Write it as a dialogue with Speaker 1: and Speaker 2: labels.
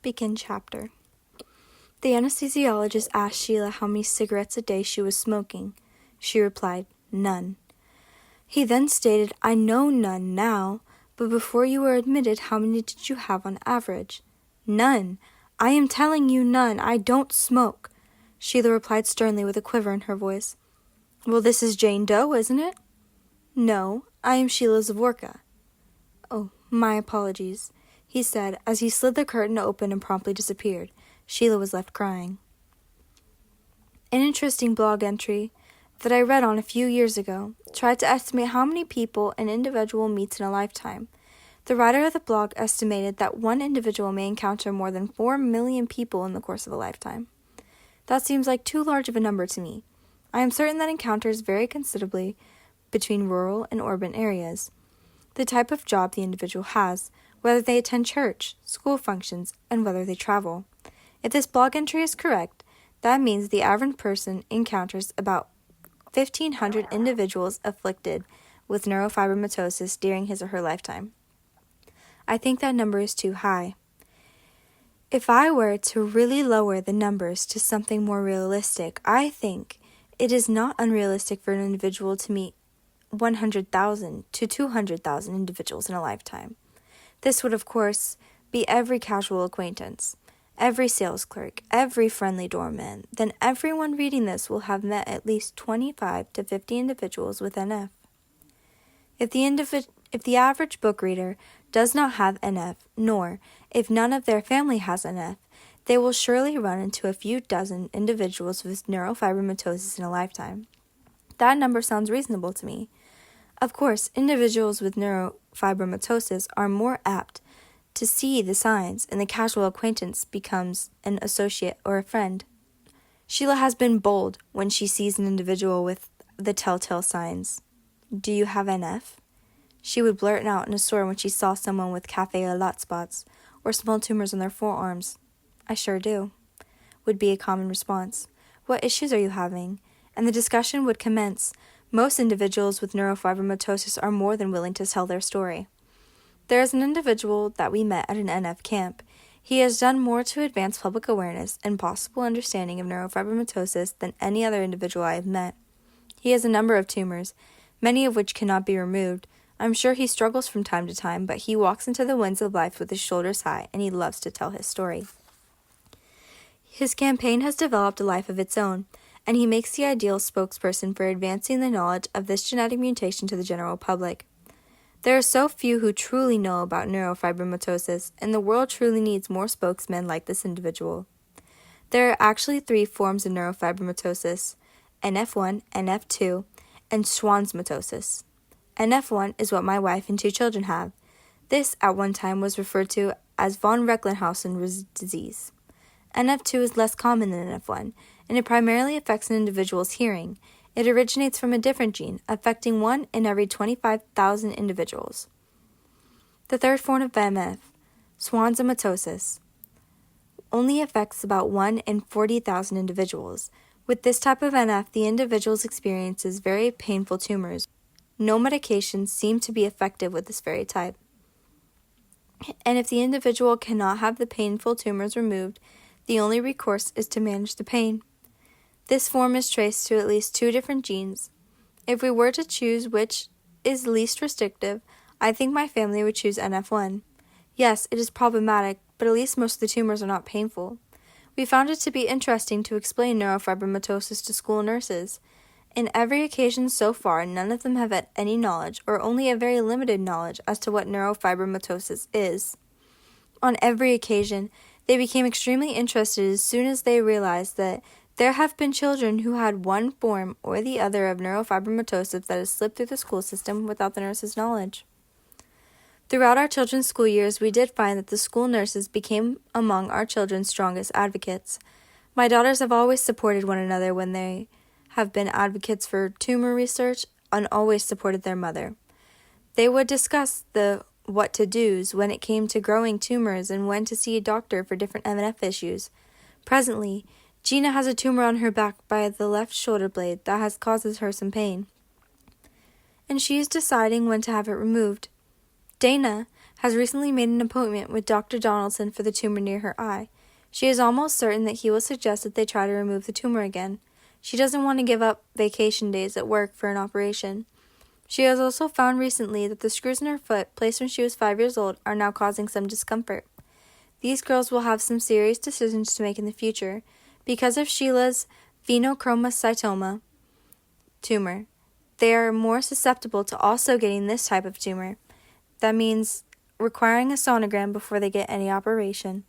Speaker 1: Begin chapter. The anesthesiologist asked Sheila how many cigarettes a day she was smoking. She replied, "None." He then stated, "I know none now, but before you were admitted, how many did you have on average?" "None. I am telling you none. I don't smoke." Sheila replied sternly with a quiver in her voice. "Well, this is Jane Doe, isn't it?" "No, I am Sheila Zavorka." "Oh, my apologies," he said as he slid the curtain open and promptly disappeared. Sheila was left crying. An interesting blog entry that I read on a few years ago tried to estimate how many people an individual meets in a lifetime. The writer of the blog estimated that one individual may encounter more than 4 million people in the course of a lifetime. That seems like too large of a number to me. I am certain that encounters vary considerably between rural and urban areas. The type of job the individual has, whether they attend church, school functions, and whether they travel. If this blog entry is correct, that means the average person encounters about 1,500 individuals afflicted with neurofibromatosis during his or her lifetime. I think that number is too high. If I were to really lower the numbers to something more realistic, I think it is not unrealistic for an individual to meet 100,000 to 200,000 individuals in a lifetime. This would, of course, be every casual acquaintance, every sales clerk, every friendly doorman. Then everyone reading this will have met at least 25 to 50 individuals with NF. If the average book reader does not have NF, nor if none of their family has NF, they will surely run into a few dozen individuals with neurofibromatosis in a lifetime. That number sounds reasonable to me. Of course, individuals with neurofibromatosis are more apt to see the signs, and the casual acquaintance becomes an associate or a friend. Sheila has been bold when she sees an individual with the telltale signs. "Do you have NF?" She would blurt out in a store when she saw someone with cafe au lait spots or small tumors on their forearms. "I sure do," would be a common response. "What issues are you having?" And the discussion would commence. Most individuals with neurofibromatosis are more than willing to tell their story. There is an individual that we met at an NF camp. He has done more to advance public awareness and possible understanding of neurofibromatosis than any other individual I have met. He has a number of tumors, many of which cannot be removed. I'm sure he struggles from time to time, but he walks into the winds of life with his shoulders high, and he loves to tell his story. His campaign has developed a life of its own, and he makes the ideal spokesperson for advancing the knowledge of this genetic mutation to the general public. There are so few who truly know about neurofibromatosis, and the world truly needs more spokesmen like this individual. There are actually 3 forms of neurofibromatosis: NF1, NF2, and schwannomatosis. NF1 is what my wife and 2 children have. This, at one time, was referred to as von Recklinghausen disease. NF2 is less common than NF1, and it primarily affects an individual's hearing. It originates from a different gene, affecting 1 in every 25,000 individuals. The third form of MF, schwannomatosis, only affects about 1 in 40,000 individuals. With this type of NF, the individual experiences very painful tumors. No medications seem to be effective with this very type. And if the individual cannot have the painful tumors removed, the only recourse is to manage the pain. This form is traced to at least 2 different genes. If we were to choose which is least restrictive, I think my family would choose NF1. Yes, it is problematic, but at least most of the tumors are not painful. We found it to be interesting to explain neurofibromatosis to school nurses. In every occasion so far, none of them have had any knowledge, or only a very limited knowledge, as to what neurofibromatosis is. On every occasion, they became extremely interested as soon as they realized that there have been children who had one form or the other of neurofibromatosis that has slipped through the school system without the nurse's knowledge. Throughout our children's school years, we did find that the school nurses became among our children's strongest advocates. My daughters have always supported one another when they have been advocates for tumor research and always supported their mother. They would discuss the what-to-dos when it came to growing tumors and when to see a doctor for different MNF issues. Presently, Gina has a tumor on her back by the left shoulder blade that has causes her some pain, and she is deciding when to have it removed. Dana has recently made an appointment with Dr. Donaldson for the tumor near her eye. She is almost certain that he will suggest that they try to remove the tumor again. She doesn't want to give up vacation days at work for an operation. She has also found recently that the screws in her foot, placed when she was 5 years old, are now causing some discomfort. These girls will have some serious decisions to make in the future because of Sheila's phenochromoscytoma tumor. They are more susceptible to also getting this type of tumor. That means requiring a sonogram before they get any operation.